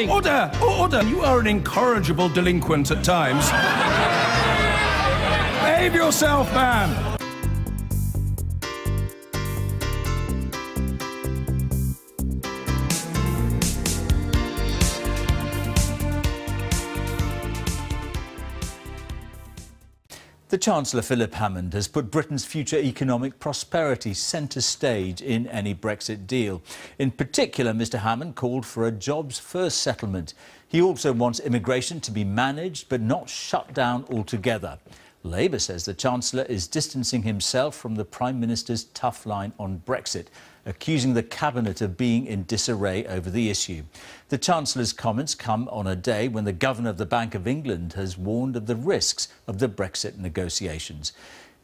Order! Order! You are an incorrigible delinquent at times. Behave yourself, man! The Chancellor, Philip Hammond, has put Britain's future economic prosperity centre stage in any Brexit deal. In particular, Mr Hammond called for a jobs-first settlement. He also wants immigration to be managed but not shut down altogether. Labour says the Chancellor is distancing himself from the Prime Minister's tough line on Brexit, accusing the Cabinet of being in disarray over the issue. The Chancellor's comments come on a day when the Governor of the Bank of England has warned of the risks of the Brexit negotiations.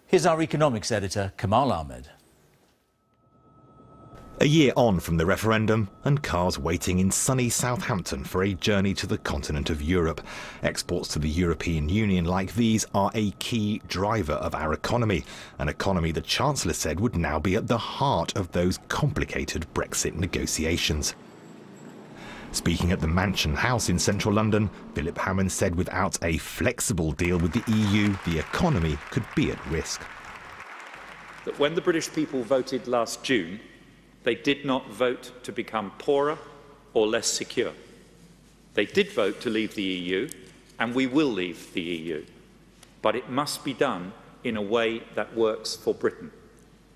Here's our economics editor, Kamal Ahmed. A year on from the referendum and cars waiting in sunny Southampton for a journey to the continent of Europe. Exports to the European Union like these are a key driver of our economy, an economy the Chancellor said would now be at the heart of those complicated Brexit negotiations. Speaking at the Mansion House in central London, Philip Hammond said without a flexible deal with the EU, the economy could be at risk. That when the British people voted last June, they did not vote to become poorer or less secure. They did vote to leave the EU, and we will leave the EU. But it must be done in a way that works for Britain,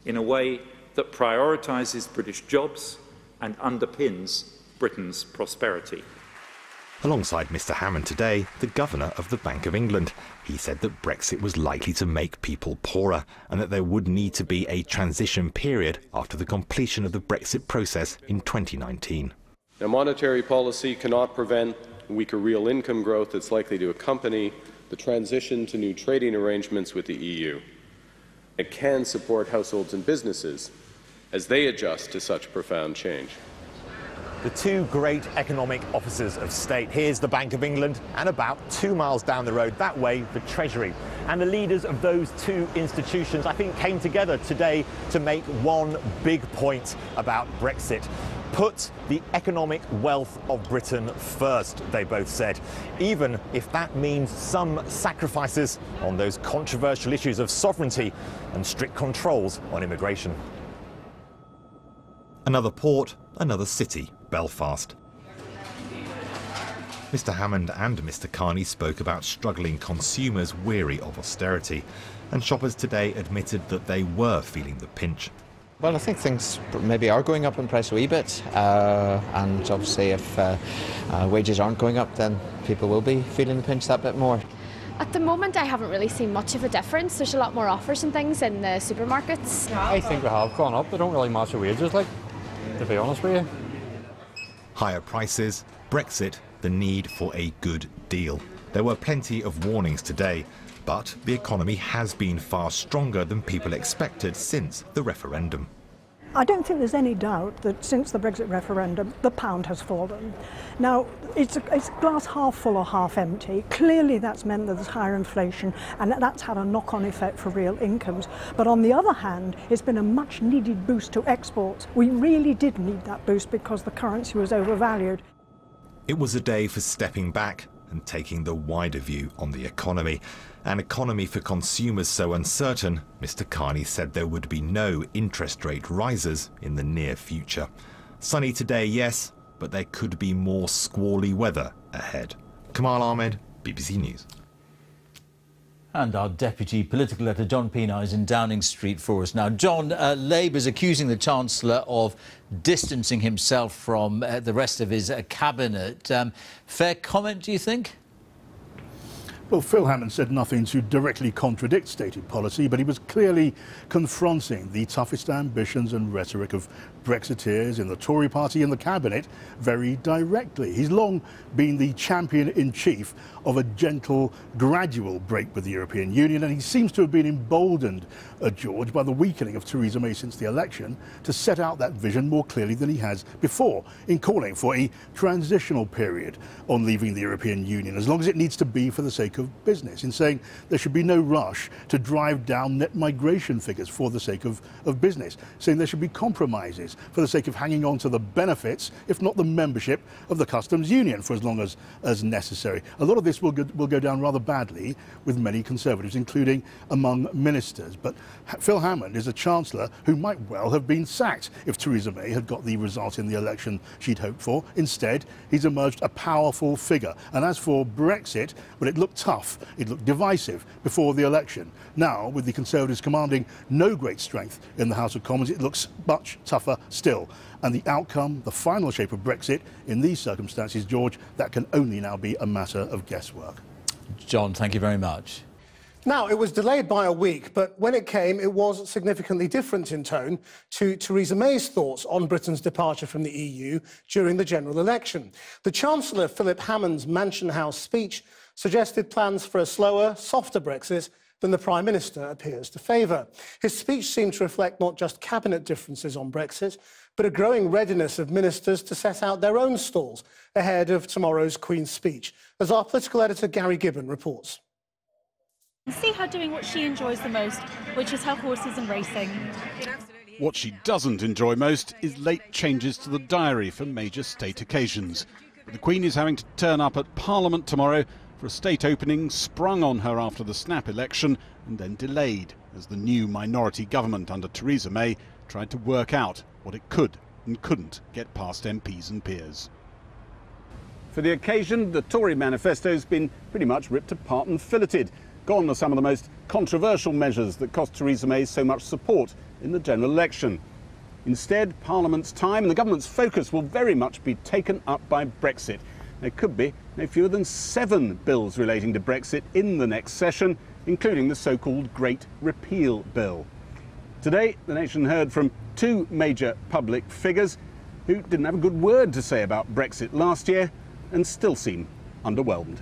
in a way that prioritises British jobs and underpins Britain's prosperity. Alongside Mr Hammond today, the Governor of the Bank of England. He said that Brexit was likely to make people poorer and that there would need to be a transition period after the completion of the Brexit process in 2019. Now, monetary policy cannot prevent weaker real income growth that's likely to accompany the transition to new trading arrangements with the EU. It can support households and businesses as they adjust to such profound change. The two great economic offices of state. Here's the Bank of England, and about 2 miles down the road that way, the Treasury. And the leaders of those two institutions, I think, came together today to make one big point about Brexit. Put the economic wealth of Britain first, they both said, even if that means some sacrifices on those controversial issues of sovereignty and strict controls on immigration. Another port, another city, Belfast. Mr Hammond and Mr Carney spoke about struggling consumers weary of austerity, and shoppers today admitted that they were feeling the pinch. Well, I think things maybe are going up in price a wee bit, and obviously if wages aren't going up, then people will be feeling the pinch that bit more. At the moment, I haven't really seen much of a difference. There's a lot more offers and things in the supermarkets. I think we have gone up. They don't really match the wages, like, to be honest with you. Higher prices, Brexit, the need for a good deal. There were plenty of warnings today, but the economy has been far stronger than people expected since the referendum. I don't think there's any doubt that since the Brexit referendum, the pound has fallen. Now, it's glass half full or half empty. Clearly that's meant that there's higher inflation, and that's had a knock-on effect for real incomes. But on the other hand, it's been a much needed boost to exports. We really did need that boost because the currency was overvalued. It was a day for stepping back and taking the wider view on the economy. An economy for consumers so uncertain, Mr Carney said there would be no interest rate rises in the near future. Sunny today, yes, but there could be more squally weather ahead. Kamal Ahmed, BBC News. And our deputy political editor, John Pienaar, is in Downing Street for us now. John, Labour's accusing the Chancellor of distancing himself from the rest of his cabinet. Fair comment, do you think? Well, Phil Hammond said nothing to directly contradict stated policy, but he was clearly confronting the toughest ambitions and rhetoric of Brexiteers in the Tory party and the Cabinet very directly. He's long been the champion-in-chief of a gentle, gradual break with the European Union, and he seems to have been emboldened, George, by the weakening of Theresa May since the election to set out that vision more clearly than he has before, in calling for a transitional period on leaving the European Union, as long as it needs to be for the sake of business, in saying there should be no rush to drive down net migration figures for the sake of business, saying there should be compromises Brexit for the sake of hanging on to the benefits, if not the membership, of the customs union for as long as necessary. A lot of this will go down rather badly with many Conservatives, including among ministers. But Phil Hammond is a Chancellor who might well have been sacked if Theresa May had got the result in the election she'd hoped for. Instead, he's emerged a powerful figure. And as for Brexit, well, it looked tough, it looked divisive before the election. Now, with the Conservatives commanding no great strength in the House of Commons, it looks much tougher still. And the outcome, the final shape of Brexit in these circumstances, George, that can only now be a matter of guesswork. John, thank you very much. Now, it was delayed by a week, but when it came, it was significantly different in tone to Theresa May's thoughts on Britain's departure from the EU during the general election. The Chancellor, Philip Hammond's Mansion House speech suggested plans for a slower, softer Brexit than the Prime Minister appears to favour. His speech seemed to reflect not just cabinet differences on Brexit, but a growing readiness of ministers to set out their own stalls ahead of tomorrow's Queen's speech, as our political editor Gary Gibbon reports. See her doing what she enjoys the most, which is her horses and racing. What she doesn't enjoy most is late changes to the diary for major state occasions. But the Queen is having to turn up at Parliament tomorrow for a state opening sprung on her after the snap election and then delayed as the new minority government under Theresa May tried to work out what it could and couldn't get past MPs and peers. For the occasion, the Tory manifesto's been pretty much ripped apart and filleted. Gone are some of the most controversial measures that cost Theresa May so much support in the general election. Instead, Parliament's time and the government's focus will very much be taken up by Brexit. There could be no fewer than 7 bills relating to Brexit in the next session, including the so-called Great Repeal Bill. Today, the nation heard from 2 major public figures who didn't have a good word to say about Brexit last year and still seem underwhelmed.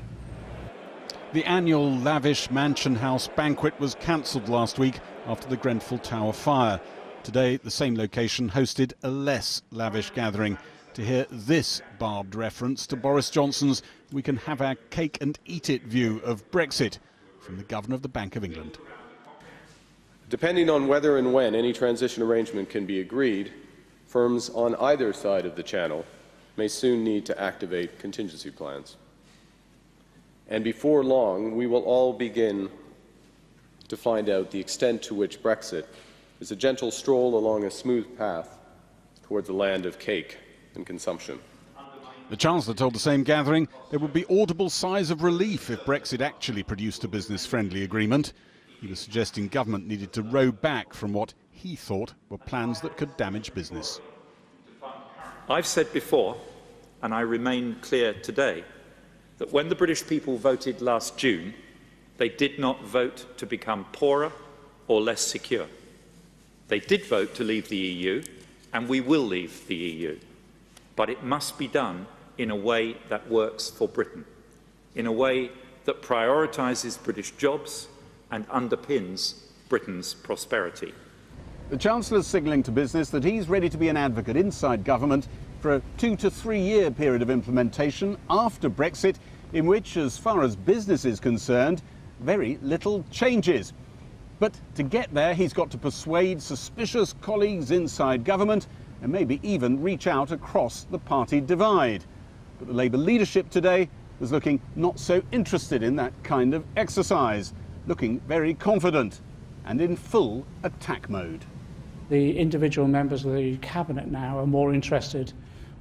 The annual lavish Mansion House banquet was cancelled last week after the Grenfell Tower fire. Today, the same location hosted a less lavish gathering to hear this barbed reference to Boris Johnson's "we can have our cake and eat it" view of Brexit from the Governor of the Bank of England. Depending on whether and when any transition arrangement can be agreed, firms on either side of the Channel may soon need to activate contingency plans. And before long, we will all begin to find out the extent to which Brexit is a gentle stroll along a smooth path towards a land of cake and consumption. The Chancellor told the same gathering there would be audible sighs of relief if Brexit actually produced a business-friendly agreement. He was suggesting government needed to row back from what he thought were plans that could damage business. I've said before, and I remain clear today, that when the British people voted last June, they did not vote to become poorer or less secure. They did vote to leave the EU, and we will leave the EU. But it must be done in a way that works for Britain, in a way that prioritises British jobs and underpins Britain's prosperity. The Chancellor's signalling to business that he's ready to be an advocate inside government for a 2 to 3 year period of implementation after Brexit, in which, as far as business is concerned, very little changes. But to get there, he's got to persuade suspicious colleagues inside government and maybe even reach out across the party divide. But the Labour leadership today was looking not so interested in that kind of exercise, looking very confident and in full attack mode. The individual members of the Cabinet now are more interested,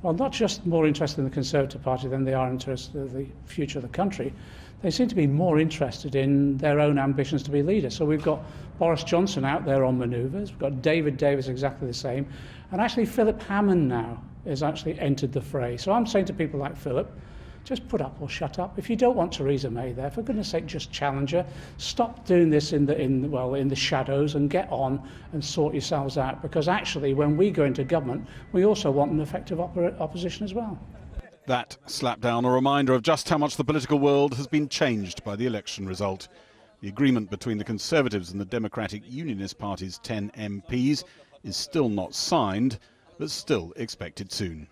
well, not just more interested in the Conservative Party than they are interested in the future of the country. They seem to be more interested in their own ambitions to be leaders. So we've got Boris Johnson out there on manoeuvres, we've got David Davis exactly the same, and actually Philip Hammond now has actually entered the fray. So I'm saying to people like Philip, just put up or shut up. If you don't want Theresa May there, for goodness sake, just challenge her. Stop doing this in the shadows and get on and sort yourselves out. Because actually, when we go into government, we also want an effective opposition as well. That slapdown a reminder of just how much the political world has been changed by the election result. The agreement between the Conservatives and the Democratic Unionist Party's 10 MPs is still not signed, but still expected soon.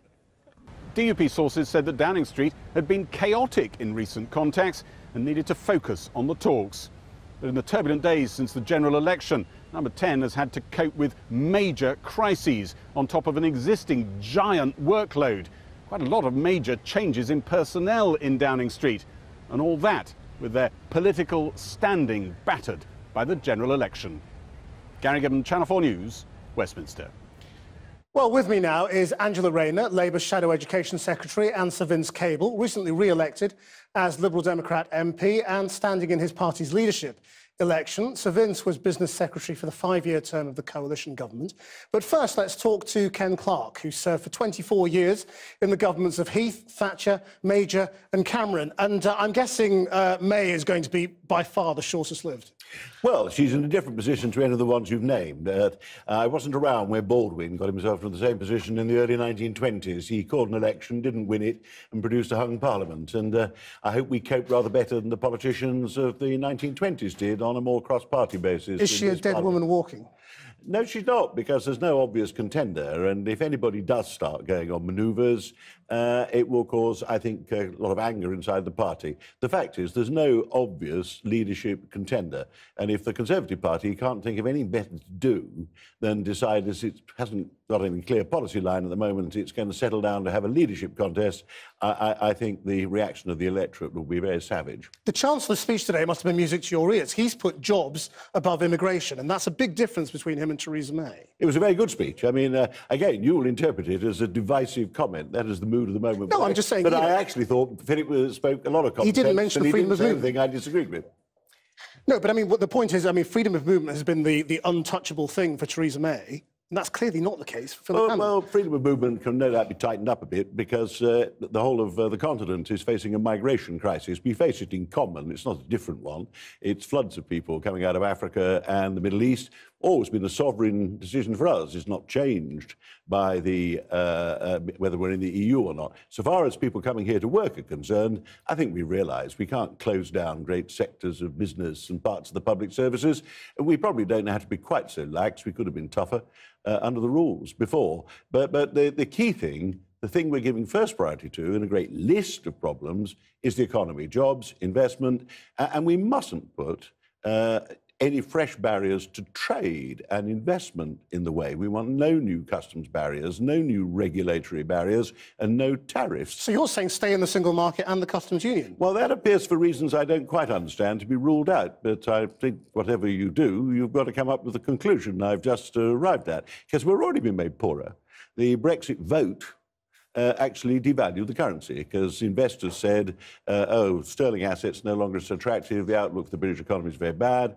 DUP sources said that Downing Street had been chaotic in recent contacts and needed to focus on the talks. But in the turbulent days since the general election, Number 10 has had to cope with major crises on top of an existing giant workload. Quite a lot of major changes in personnel in Downing Street. And all that with their political standing battered by the general election. Gary Gibbon, Channel 4 News, Westminster. Well, with me now is Angela Rayner, Labour's Shadow Education Secretary, and Sir Vince Cable, recently re-elected as Liberal Democrat MP and standing in his party's leadership election. Sir Vince was Business Secretary for the 5-year term of the coalition government. But first, let's talk to Ken Clarke, who served for 24 years in the governments of Heath, Thatcher, Major and Cameron. And I'm guessing May is going to be by far the shortest lived. Well, she's in a different position to any of the ones you've named. I wasn't around where Baldwin got himself into the same position in the early 1920s. He called an election, didn't win it, and produced a hung parliament. And I hope we cope rather better than the politicians of the 1920s did on a more cross-party basis. Is she a dead woman walking? No, she's not, because there's no obvious contender. And if anybody does start going on manoeuvres, it will cause, I think, a lot of anger inside the party. The fact is, there's no obvious leadership contender. And if the Conservative Party can't think of anything better to do than decide, as it hasn't got any clear policy line at the moment, it's going to settle down to have a leadership contest, I think the reaction of the electorate will be very savage. The Chancellor's speech today must have been music to your ears. He's put jobs above immigration, and that's a big difference between him and Theresa May. It was a very good speech. I mean, again, you will interpret it as a divisive comment. That is the mood of the moment. No, I'm just saying... But I actually thought Philip spoke a lot of content. He didn't mention the freedom of movement. Anything I disagreed with. No, but I mean, what the point is, I mean, freedom of movement has been the untouchable thing for Theresa May. And that's clearly not the case for Philip Hammond. Well, freedom of movement can no doubt be tightened up a bit because the whole of the continent is facing a migration crisis. We face it in common. It's not a different one. It's floods of people coming out of Africa and the Middle East. Always been a sovereign decision for us. It's not changed by the whether we're in the EU or not. So far as people coming here to work are concerned, I think we realise we can't close down great sectors of business and parts of the public services. We probably don't have to be quite so lax. We could have been tougher under the rules before. But the key thing, the thing we're giving first priority to in a great list of problems is the economy, jobs, investment, and we mustn't put any fresh barriers to trade and investment in the way. We want no new customs barriers, no new regulatory barriers, and no tariffs. So you're saying stay in the single market and the customs union? Well, that appears, for reasons I don't quite understand, to be ruled out. But I think whatever you do, you've got to come up with the conclusion I've just arrived at, because we're already being made poorer. The Brexit vote actually devalued the currency because investors said, oh, sterling assets no longer so attractive, the outlook for the British economy is very bad,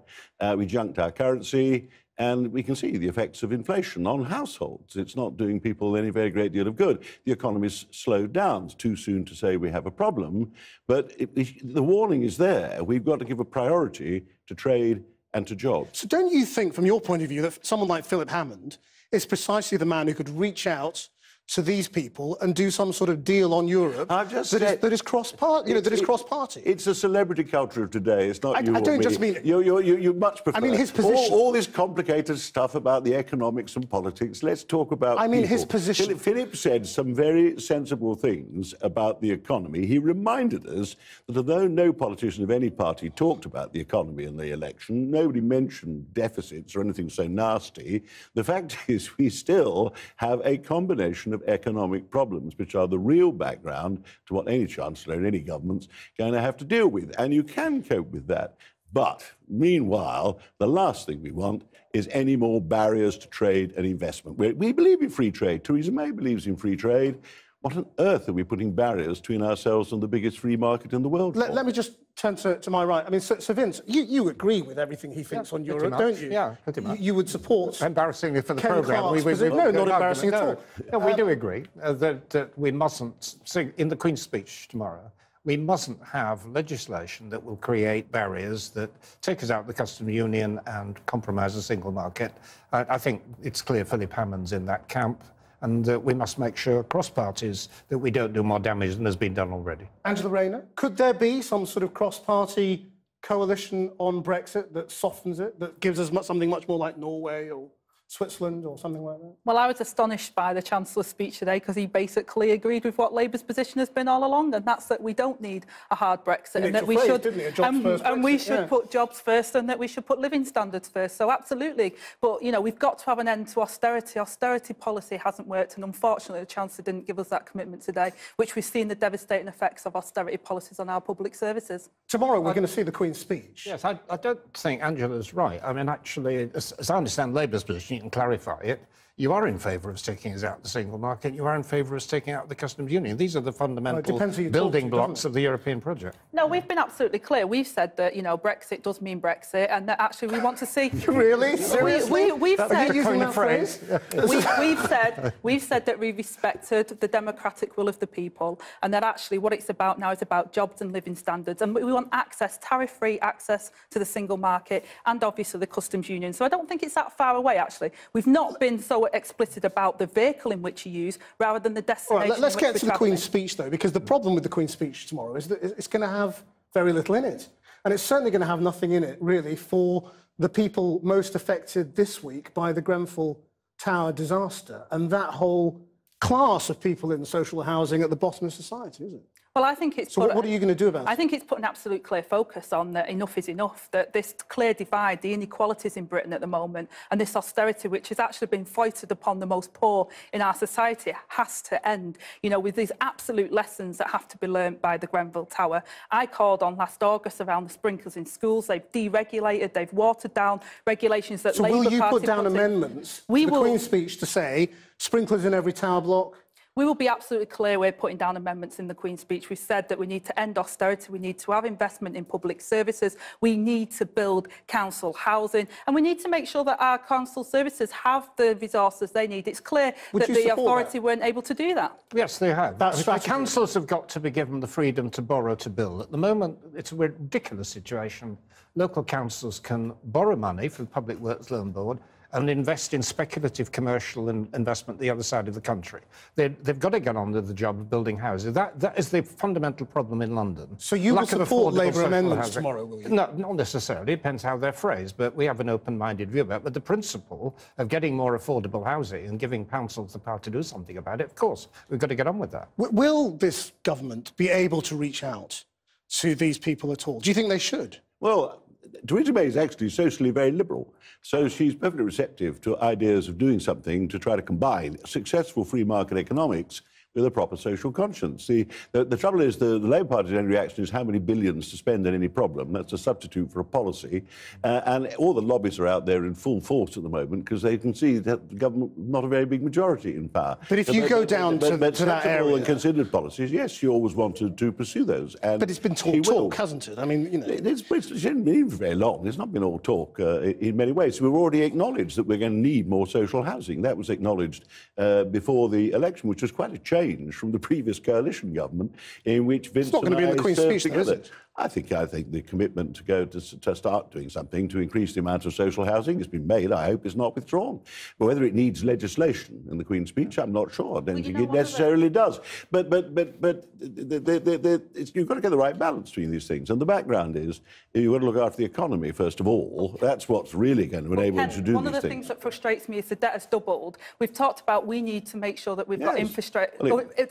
we junked our currency, and we can see the effects of inflation on households. It's not doing people any very great deal of good. The economy's slowed down. It's too soon to say we have a problem, but the warning is there. We've got to give a priority to trade and to jobs. So don't you think, from your point of view, that someone like Philip Hammond is precisely the man who could reach out to these people and do some sort of deal on Europe that is cross-party? That is cross-party. It's a celebrity culture of today. It's not you. I don't just mean you much prefer. I mean his position. All this complicated stuff about the economics and politics. Let's talk about. I mean people. his position. Philip said some very sensible things about the economy. He reminded us that although no politician of any party talked about the economy in the election, nobody mentioned deficits or anything so nasty. The fact is, we still have a combination of economic problems, which are the real background to what any chancellor in any government's going to have to deal with. And you can cope with that. But meanwhile, the last thing we want is any more barriers to trade and investment. We believe in free trade. Theresa May believes in free trade. What on earth are we putting barriers between ourselves and the biggest free market in the world? Let me just turn to my right. I mean, Sir Vince, you agree with everything he thinks on Europe, don't you? Yeah, pretty much. You would support... Embarrassingly for the Ken programme. No, not embarrassing at all. No, we do agree that we mustn't, in the Queen's speech tomorrow, we mustn't have legislation that will create barriers that take us out of the customs union and compromise the single market. I think it's clear Philip Hammond's in that camp. And we must make sure across parties that we don't do more damage than has been done already. Angela Rayner, could there be some sort of cross-party coalition on Brexit that softens it, that gives us something much more like Norway or Switzerland or something like that? Well, I was astonished by the Chancellor's speech today because he basically agreed with what Labour's position has been all along, and that's that we don't need a hard Brexit, and that we should, we should put jobs first, and that we should put living standards first. So absolutely, but you know, we've got to have an end to austerity. Austerity policy hasn't worked, and unfortunately, the Chancellor didn't give us that commitment today, which we've seen the devastating effects of austerity policies on our public services. Tomorrow, we're going to see the Queen's speech. Yes, I don't think Angela's right. I mean, actually, as I understand Labour's position, you can clarify it. You are in favour of taking us out the single market. You are in favour of taking out the customs union. These are the fundamental building blocks of the European project. No, we've been absolutely clear. We've said that, you know, Brexit does mean Brexit, and that actually we want to see. Really? Seriously? We've said using that phrase. we've said that we respected the democratic will of the people, and that actually what it's about now is about jobs and living standards, and we want access, tariff-free access to the single market, and obviously the customs union. So I don't think it's that far away. Actually, we've not been so explicit about the vehicle in which you use rather than the destination. Right, let's get to the Queen's speech, though, because the problem with the Queen's speech tomorrow is that it's going to have very little in it. And it's certainly going to have nothing in it, really, for the people most affected this week by the Grenfell Tower disaster and that whole class of people in social housing at the bottom of society, isn't it? Well, I think it's... So what are you going to do about it? I think it's put an absolute clear focus on that enough is enough, that this clear divide, the inequalities in Britain at the moment, and this austerity, which has actually been foisted upon the most poor in our society, has to end, you know, with these absolute lessons that have to be learnt by the Grenfell Tower. I called on last August around the sprinklers in schools. They've deregulated, they've watered down regulations that Labour Party... So will you put down amendments to the Queen's speech to say sprinklers in every tower block? We will be absolutely clear we're putting down amendments in the Queen's speech. We said that we need to end austerity, we need to have investment in public services, we need to build council housing, and we need to make sure that our council services have the resources they need. It's clear that the authority weren't able to do that. Yes, they have. The councils have got to be given the freedom to borrow to build. At the moment, it's a ridiculous situation. Local councils can borrow money from the Public Works Loan Board and invest in speculative commercial investment the other side of the country. They've got to get on with the job of building houses. That is the fundamental problem in London. So you will support Labour amendments tomorrow, will you? No, not necessarily. It depends how they're phrased, but we have an open-minded view about it. But the principle of getting more affordable housing and giving councils the power to do something about it, of course, we've got to get on with that. Will this government be able to reach out to these people at all? Do you think they should? Well, Theresa May is actually socially very liberal, so she's perfectly receptive to ideas of doing something to try to combine successful free market economics with a proper social conscience. The trouble is the Labour Party's only reaction is how many billions to spend on any problem. That's a substitute for a policy. And all the lobbies are out there in full force at the moment because they can see that the government not a very big majority in power. But if you go down to that area... and considered policies, yes, you always wanted to pursue those. And but it's been talk, hasn't it? I mean, you know... It's hasn't been for very long. It's not been all talk in many ways. We've already acknowledged that we're going to need more social housing. That was acknowledged before the election, which was quite a change from the previous coalition government, in which Vince it's not going to be in the Queen's speech, though, is it? I think the commitment to go to start doing something to increase the amount of social housing has been made. I hope it's not withdrawn. But whether it needs legislation in the Queen's speech, I'm not sure. I don't think it necessarily does. But you've got to get the right balance between these things. And the background is you've got to look after the economy first of all. That's what's really going to enable you to do these things. One of the things that frustrates me is the debt has doubled. We've talked about we need to make sure that we've got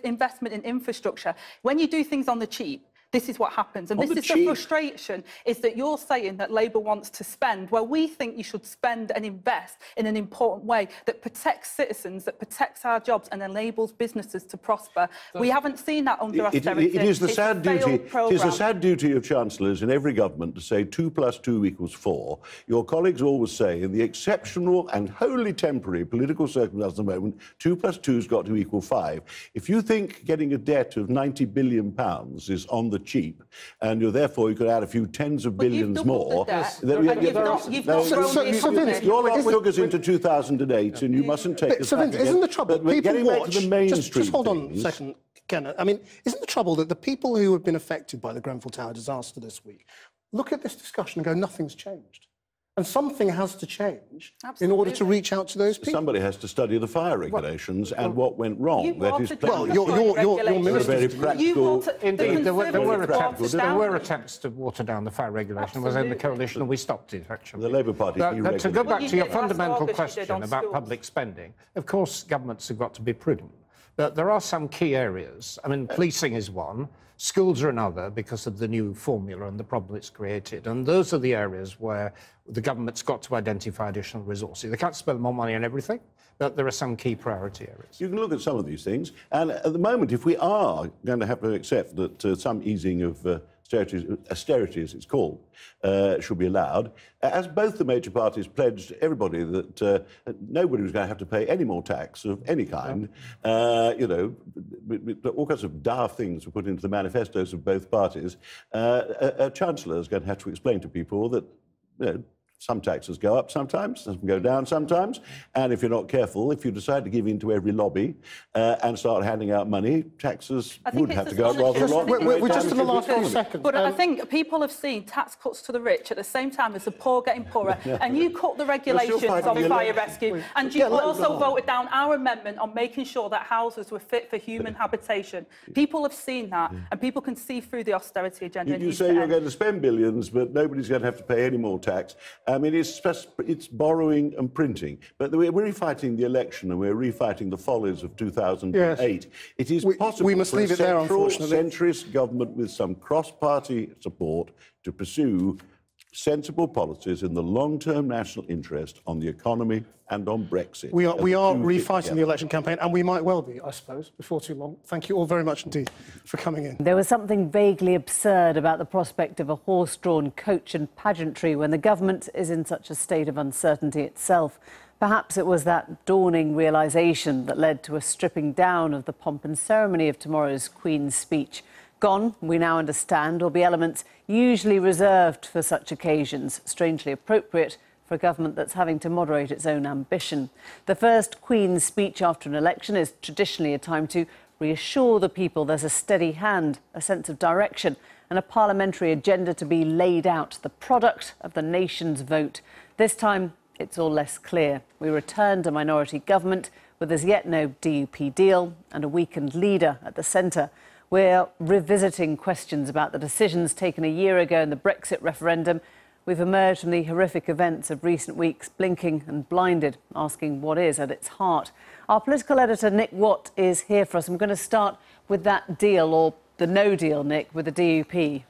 investment in infrastructure. When you do things on the cheap, this is what happens. And this is the frustration, is that you're saying that Labour wants to spend. Well, we think you should spend and invest in an important way that protects citizens, that protects our jobs and enables businesses to prosper. We haven't seen that under austerity. It is the sad duty. It is the sad duty of chancellors in every government to say 2 + 2 = 4. Your colleagues always say, in the exceptional and wholly temporary political circumstances at the moment, 2 + 2 has got to equal 5. If you think getting a debt of £90 billion is on the cheap, and therefore you could add a few tens of billions more. Your lot took us into 2008, and you mustn't take us back again. Isn't the trouble? Getting back to the mainstream just hold on a second, Kenneth. I mean, isn't the trouble that the people who have been affected by the Grenfell Tower disaster this week look at this discussion and go, nothing's changed? And something has to change in order to reach out to those people. Somebody has to study the fire regulations and what went wrong. That is, your minister. Indeed, there were attempts to water down the fire regulation. Was in the coalition, and we stopped it, actually. The Labour Party. To go back to your fundamental question about public spending, of course, governments have got to be prudent. But there are some key areas. I mean, policing is one. Schools are another because of the new formula and the problem it's created. And those are the areas where the government's got to identify additional resources. They can't spend more money on everything, but there are some key priority areas. You can look at some of these things. And at the moment, if we are going to have to accept that some easing of austerity, as it's called, should be allowed, as both the major parties pledged everybody that nobody was going to have to pay any more tax of any kind, you know, all kinds of daft things were put into the manifestos of both parties, a chancellor is going to have to explain to people that, you know, some taxes go up sometimes, some go down sometimes, and if you're not careful, if you decide to give in to every lobby and start handing out money, taxes would have to go up rather a lot. We're just in the last 4 seconds. But I think people have seen tax cuts to the rich at the same time as the poor getting poorer, and you cut the regulations on fire rescue, and you also voted down our amendment on making sure that houses were fit for human habitation. People have seen that, and people can see through the austerity agenda. You say you're going to spend billions, but nobody's going to have to pay any more tax. I mean, it's borrowing and printing. But we're refighting the election and we're refighting the follies of 2008. Yes. It is possible we must leave it there, unfortunately. Centrist government with some cross-party support to pursue sensible policies in the long-term national interest on the economy and on Brexit. We are refighting the election campaign, and we might well be, I suppose, before too long. Thank you all very much indeed for coming in. There was something vaguely absurd about the prospect of a horse-drawn coach and pageantry when the government is in such a state of uncertainty itself. Perhaps it was that dawning realisation that led to a stripping down of the pomp and ceremony of tomorrow's Queen's speech. Gone, we now understand, will be elements usually reserved for such occasions, strangely appropriate for a government that's having to moderate its own ambition. The first Queen's speech after an election is traditionally a time to reassure the people there's a steady hand, a sense of direction, and a parliamentary agenda to be laid out, the product of the nation's vote. This time, it's all less clear. We return to minority government with as yet no DUP deal and a weakened leader at the centre. We're revisiting questions about the decisions taken a year ago in the Brexit referendum. We've emerged from the horrific events of recent weeks, blinking and blinded, asking what is at its heart. Our political editor, Nick Watt, is here for us. I'm going to start with that deal, or the no deal, Nick, with the DUP.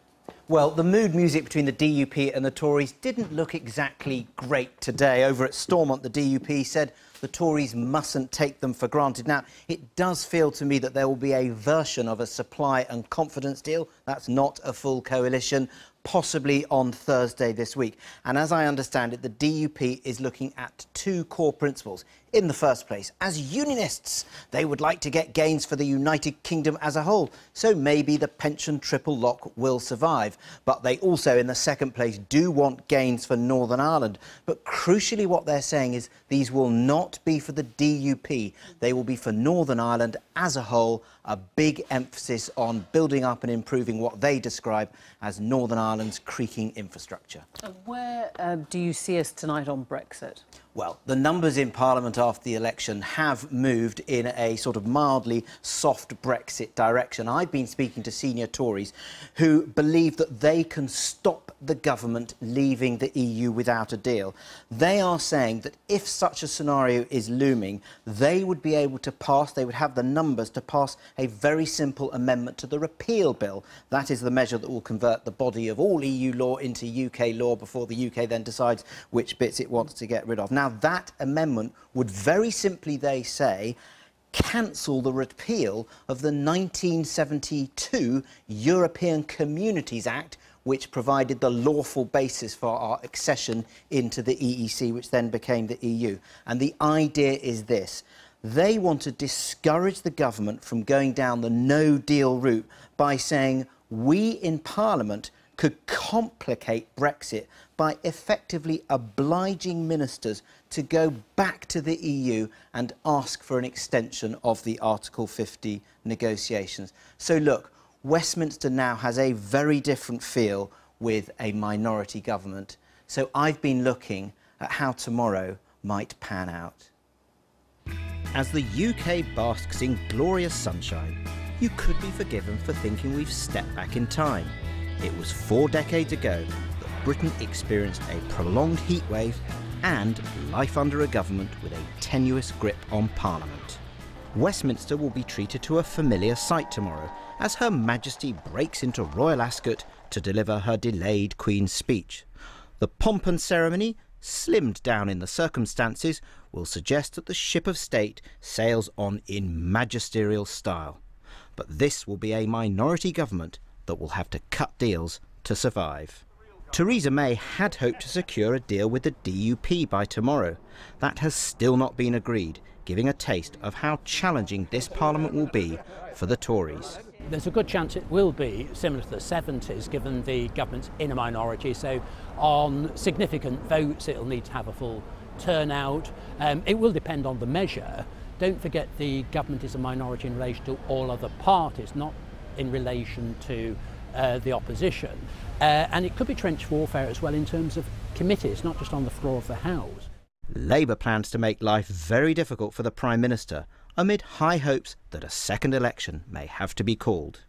Well, the mood music between the DUP and the Tories didn't look exactly great today. Over at Stormont, the DUP said the Tories mustn't take them for granted. Now, it does feel to me that there will be a version of a supply and confidence deal. That's not a full coalition, possibly on Thursday this week. And as I understand it, the DUP is looking at two core principles. In the first place, as unionists, they would like to get gains for the United Kingdom as a whole, so maybe the pension triple lock will survive. But they also, in the second place, do want gains for Northern Ireland. But crucially, what they're saying is these will not be for the DUP. They will be for Northern Ireland as a whole, a big emphasis on building up and improving what they describe as Northern Ireland's creaking infrastructure. And where do you see us tonight on Brexit? Well, the numbers in Parliament after the election have moved in a sort of mildly soft Brexit direction. I've been speaking to senior Tories who believe that they can stop the government leaving the EU without a deal. They are saying that if such a scenario is looming, they would be able to pass, they would have the numbers to pass a very simple amendment to the repeal bill. That is the measure that will convert the body of all EU law into UK law before the UK then decides which bits it wants to get rid of. Now, that amendment would very simply, they say, cancel the repeal of the 1972 European Communities Act, which provided the lawful basis for our accession into the EEC, which then became the EU. And the idea is this. They want to discourage the government from going down the no-deal route by saying we in Parliament could complicate Brexit by effectively obliging ministers to go back to the EU and ask for an extension of the Article 50 negotiations. So look, Westminster now has a very different feel with a minority government. So I've been looking at how tomorrow might pan out. As the UK basks in glorious sunshine, you could be forgiven for thinking we've stepped back in time. It was 4 decades ago that Britain experienced a prolonged heatwave and life under a government with a tenuous grip on Parliament. Westminster will be treated to a familiar sight tomorrow as Her Majesty breaks into Royal Ascot to deliver her delayed Queen's speech. The pomp and ceremony, slimmed down in the circumstances, will suggest that the ship of state sails on in magisterial style. But this will be a minority government that will have to cut deals to survive. Theresa May had hoped to secure a deal with the DUP by tomorrow. That has still not been agreed, giving a taste of how challenging this Parliament will be for the Tories. There's a good chance it will be similar to the 70s, given the government's in a minority, so on significant votes it'll need to have a full turnout. It will depend on the measure. Don't forget the government is a minority in relation to all other parties, not in relation to the opposition. And it could be trench warfare as well in terms of committees, not just on the floor of the House. Labour plans to make life very difficult for the Prime Minister amid high hopes that a second election may have to be called.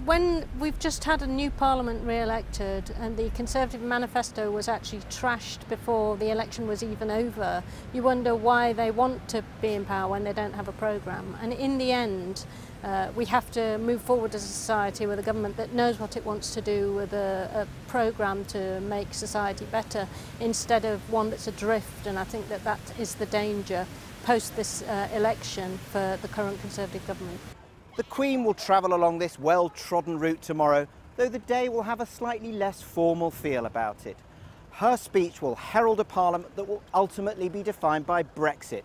When we've just had a new Parliament re-elected and the Conservative manifesto was actually trashed before the election was even over, you wonder why they want to be in power when they don't have a programme. And in the end, we have to move forward as a society with a government that knows what it wants to do, with a programme to make society better, instead of one that's adrift. And I think that that is the danger post this election for the current Conservative government. The Queen will travel along this well-trodden route tomorrow, though the day will have a slightly less formal feel about it. Her speech will herald a Parliament that will ultimately be defined by Brexit.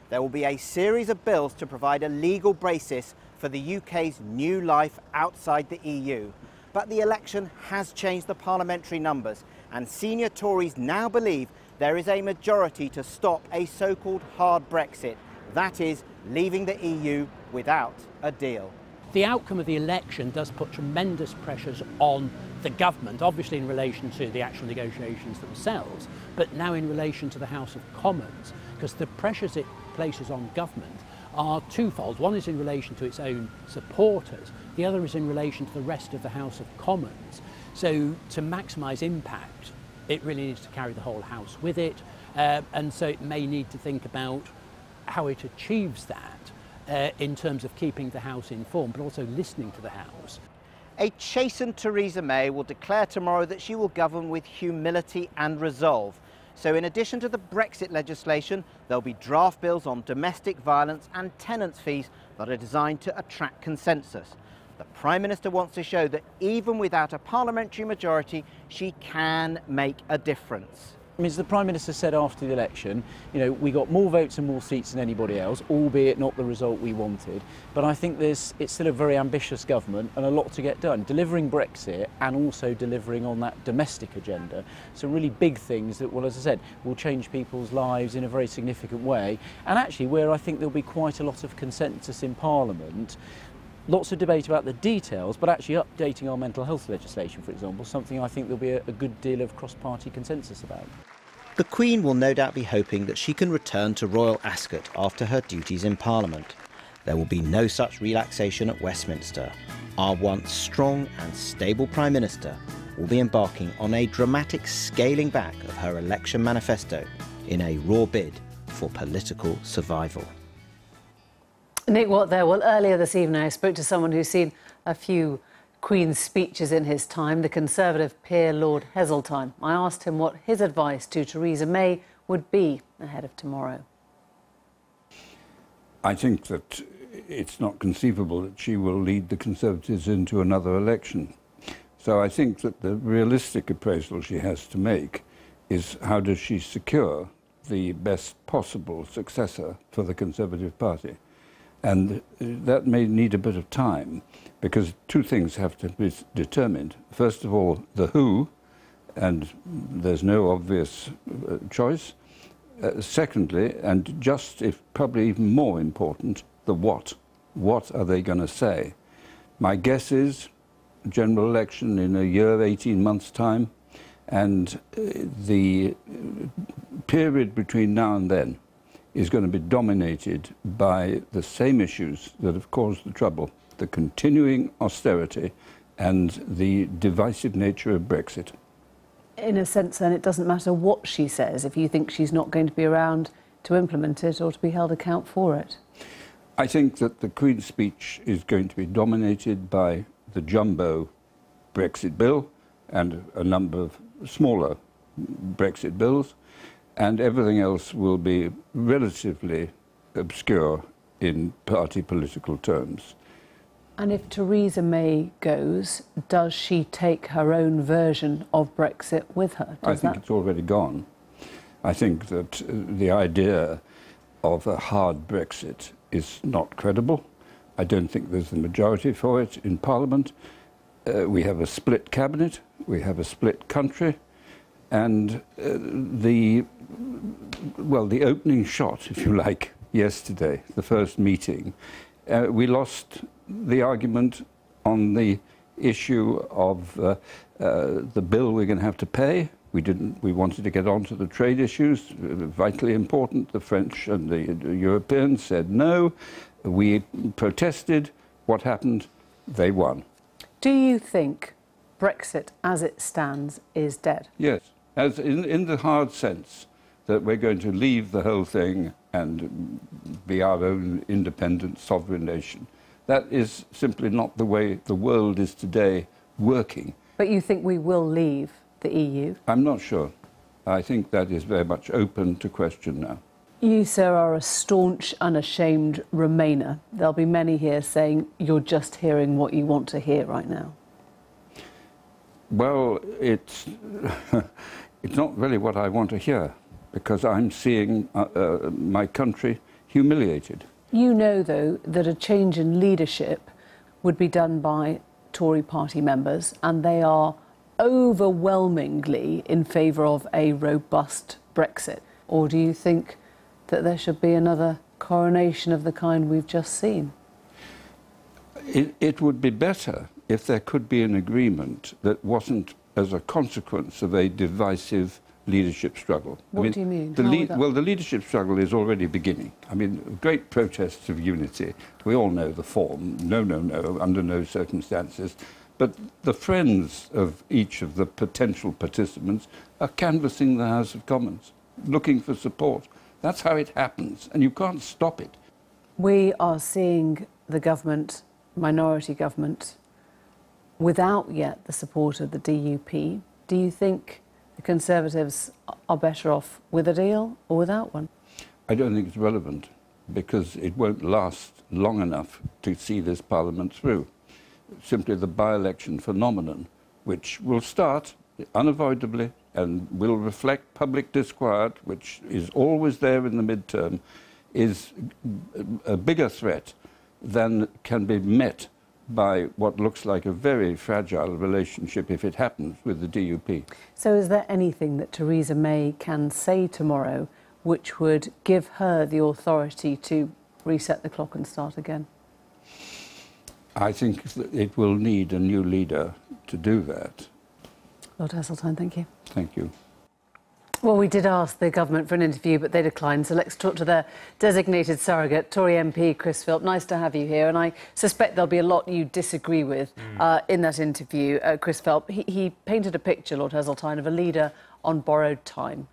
There will be a series of bills to provide a legal basis for the UK's new life outside the EU. But the election has changed the parliamentary numbers, and senior Tories now believe there is a majority to stop a so-called hard Brexit. That is, leaving the EU without a deal. The outcome of the election does put tremendous pressures on the government, obviously in relation to the actual negotiations themselves, but now in relation to the House of Commons, because the pressures it places on government are twofold. One is in relation to its own supporters, the other is in relation to the rest of the House of Commons. So to maximise impact, it really needs to carry the whole House with it, and so it may need to think about how it achieves that in terms of keeping the House informed, but also listening to the House. A chastened Theresa May will declare tomorrow that she will govern with humility and resolve. So in addition to the Brexit legislation, there'll be draft bills on domestic violence and tenants' fees that are designed to attract consensus. The Prime Minister wants to show that even without a parliamentary majority, she can make a difference. I mean, as the Prime Minister said after the election, you know, we got more votes and more seats than anybody else, albeit not the result we wanted. But I think it's still a very ambitious government and a lot to get done, delivering Brexit and also delivering on that domestic agenda. So really big things that, well, as I said, will change people's lives in a very significant way. And actually where I think there'll be quite a lot of consensus in Parliament. Lots of debate about the details, but actually updating our mental health legislation, for example, something I think there'll be a good deal of cross-party consensus about. The Queen will no doubt be hoping that she can return to Royal Ascot after her duties in Parliament. There will be no such relaxation at Westminster. Our once strong and stable Prime Minister will be embarking on a dramatic scaling back of her election manifesto in a raw bid for political survival. Nick, what there? Well, earlier this evening I spoke to someone who's seen a few Queen's speeches in his time, the Conservative peer Lord Heseltine. I asked him what his advice to Theresa May would be ahead of tomorrow. I think that it's not conceivable that she will lead the Conservatives into another election. So I think that the realistic appraisal she has to make is how does she secure the best possible successor for the Conservative Party. And that may need a bit of time, because two things have to be determined. First of all, the who, and there's no obvious choice. Secondly, and just if probably even more important, the what. What are they going to say? My guess is general election in a year, 18 months' time, And the period between now and then is going to be dominated by the same issues that have caused the trouble, the continuing austerity and the divisive nature of Brexit. In a sense, then, it doesn't matter what she says if you think she's not going to be around to implement it or to be held account for it. I think that the Queen's speech is going to be dominated by the jumbo Brexit bill and a number of smaller Brexit bills, and everything else will be relatively obscure in party political terms. And if Theresa May goes, does she take her own version of Brexit with her? I think it's already gone. I think that the idea of a hard Brexit is not credible. I don't think there's a majority for it in Parliament. We have a split cabinet, we have a split country, and the opening shot, if you like, yesterday, the first meeting, we lost the argument on the issue of the bill we're going to have to pay. We wanted to get on to the trade issues, vitally important. The French and the Europeans said no. We protested. What happened? They won. Do you think Brexit, as it stands, is dead? Yes, as in the hard sense that we're going to leave the whole thing and be our own independent sovereign nation. That is simply not the way the world is today working. But you think we will leave the EU? I'm not sure. I think that is very much open to question now. You, sir, are a staunch, unashamed Remainer. There'll be many here saying you're just hearing what you want to hear right now. Well, it's not really what I want to hear, because I'm seeing my country humiliated. You know, though, that a change in leadership would be done by Tory party members, and they are overwhelmingly in favour of a robust Brexit. Or do you think that there should be another coronation of the kind we've just seen? It would be better if there could be an agreement that wasn't as a consequence of a divisive leadership struggle. What do you mean? Well, the leadership struggle is already beginning. I mean, great protests of unity. We all know the form. No, no, no, under no circumstances. But the friends of each of the potential participants are canvassing the House of Commons, looking for support. That's how it happens, and you can't stop it. We are seeing the government, minority government, without yet the support of the DUP. Do you think the Conservatives are better off with a deal or without one? I don't think it's relevant, because it won't last long enough to see this Parliament through. Simply the by-election phenomenon, which will start unavoidably and will reflect public disquiet, which is always there in the midterm, is a bigger threat than can be met by what looks like a very fragile relationship, if it happens, with the DUP. So is there anything that Theresa May can say tomorrow which would give her the authority to reset the clock and start again? I think that it will need a new leader to do that. Lord Heseltine, thank you. Thank you. Well, we did ask the government for an interview, but they declined, so let's talk to their designated surrogate, Tory MP Chris Philp. Nice to have you here, and I suspect there'll be a lot you disagree with in that interview. Chris Philp, he painted a picture, Lord Heseltine, of a leader on borrowed time.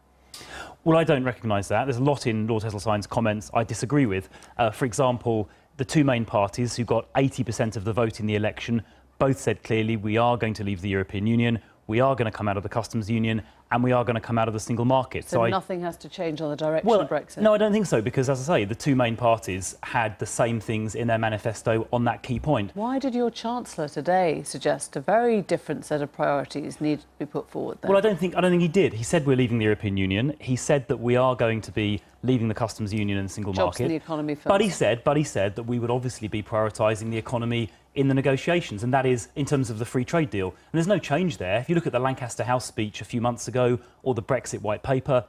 Well, I don't recognise that. There's a lot in Lord Heseltine's comments I disagree with. For example, the two main parties who got 80% of the vote in the election both said clearly we are going to leave the European Union, we are going to come out of the customs union, and we are going to come out of the single market. So nothing has to change on the direction of Brexit? No, I don't think so, because, as I say, the two main parties had the same things in their manifesto on that key point. Why did your Chancellor today suggest a very different set of priorities need to be put forward then? Well, I don't think he did. He said we're leaving the European Union. He said that we are going to be leaving the customs union and the single Jobs market. and the economy first. But he said that we would obviously be prioritising the economy in the negotiations, and that is in terms of the free trade deal. And there's no change there. If you look at the Lancaster House speech a few months ago or the Brexit white paper,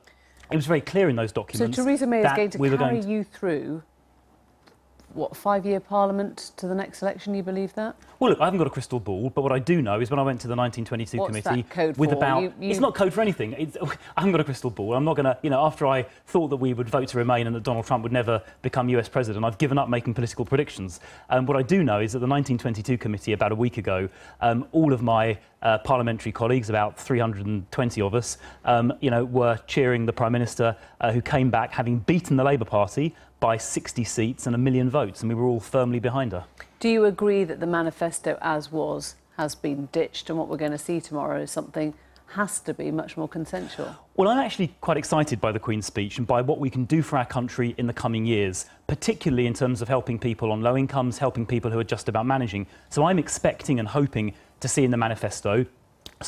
it was very clear in those documents. So Theresa May is going to carry you through what, 5-year parliament to the next election, you believe that? Well, look, I haven't got a crystal ball, but what I do know is when I went to the 1922 What's committee that code with for? about... It's not code for anything. I haven't got a crystal ball. I'm not going to... You know, after I thought that we would vote to remain and that Donald Trump would never become US president, I've given up making political predictions. What I do know is that the 1922 committee, about a week ago, all of my parliamentary colleagues, about 320 of us, you know, were cheering the Prime Minister who came back having beaten the Labour Party by 60 seats and 1 million votes, and we were all firmly behind her. Do you agree that the manifesto as was has been ditched, and what we're going to see tomorrow is something has to be much more consensual? Well, I'm actually quite excited by the Queen's speech and by what we can do for our country in the coming years, particularly in terms of helping people on low incomes, helping people who are just about managing. So I'm expecting and hoping to see in the manifesto,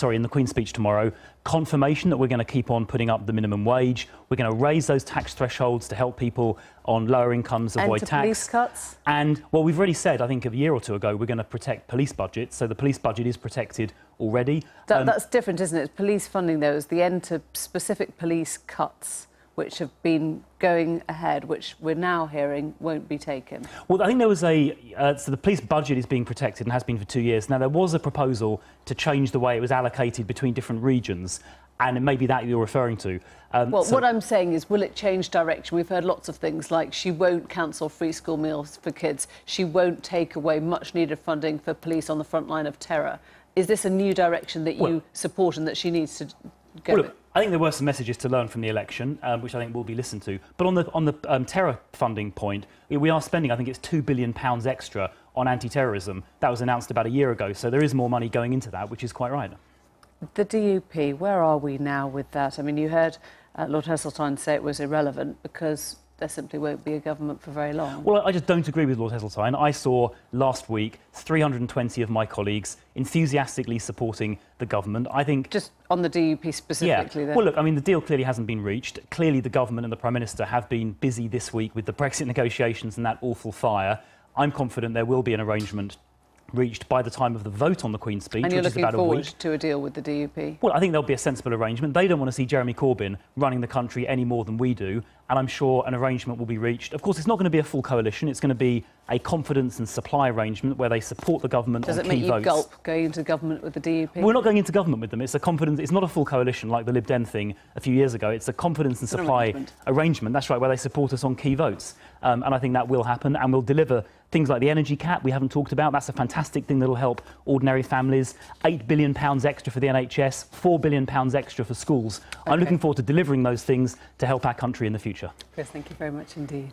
in the Queen's speech tomorrow, confirmation that we're going to keep on putting up the minimum wage. We're going to raise those tax thresholds to help people on lower incomes avoid tax. Police cuts? And, well, we've already said, I think a year or two ago, we're going to protect police budgets. So the police budget is protected already. That's different, isn't it? Police funding, though, is the end to specific police cuts, which have been going ahead, which we're now hearing won't be taken. Well, I think there was so the police budget is being protected and has been for 2 years. Now, there was a proposal to change the way it was allocated between different regions, and it may be that you're referring to. What I'm saying is, will it change direction? We've heard lots of things like she won't cancel free school meals for kids, she won't take away much-needed funding for police on the front line of terror. Is this a new direction that you support and that she needs to go with? I think there were some messages to learn from the election, which I think will be listened to. But on the terror funding point, we are spending, I think it's £2 billion extra on anti-terrorism. That was announced about a year ago, so there is more money going into that, which is quite right. The DUP, where are we now with that? I mean, you heard Lord Heseltine say it was irrelevant because there simply won't be a government for very long. Well, I just don't agree with Lord Heseltine. I saw last week 320 of my colleagues enthusiastically supporting the government. I think... Just on the DUP specifically, then? Well, look, I mean, the deal clearly hasn't been reached. Clearly, the government and the Prime Minister have been busy this week with the Brexit negotiations and that awful fire. I'm confident there will be an arrangement reached by the time of the vote on the Queen's speech, and you're which is about a week. looking forward to a deal with the DUP? Well, I think there'll be a sensible arrangement. They don't want to see Jeremy Corbyn running the country any more than we do, and I'm sure an arrangement will be reached. Of course, it's not going to be a full coalition. It's going to be a confidence and supply arrangement where they support the government on key votes. Does it make you gulp going into government with the DUP? We're not going into government with them. It's a confidence. It's not a full coalition like the Lib Dem thing a few years ago. It's a confidence and supply arrangement. That's right, where they support us on key votes. And I think that will happen, and we'll deliver things like the energy cap we haven't talked about. That's a fantastic thing that'll help ordinary families. £8 billion extra for the NHS, £4 billion extra for schools. Okay. I'm looking forward to delivering those things to help our country in the future. Chris, thank you very much indeed.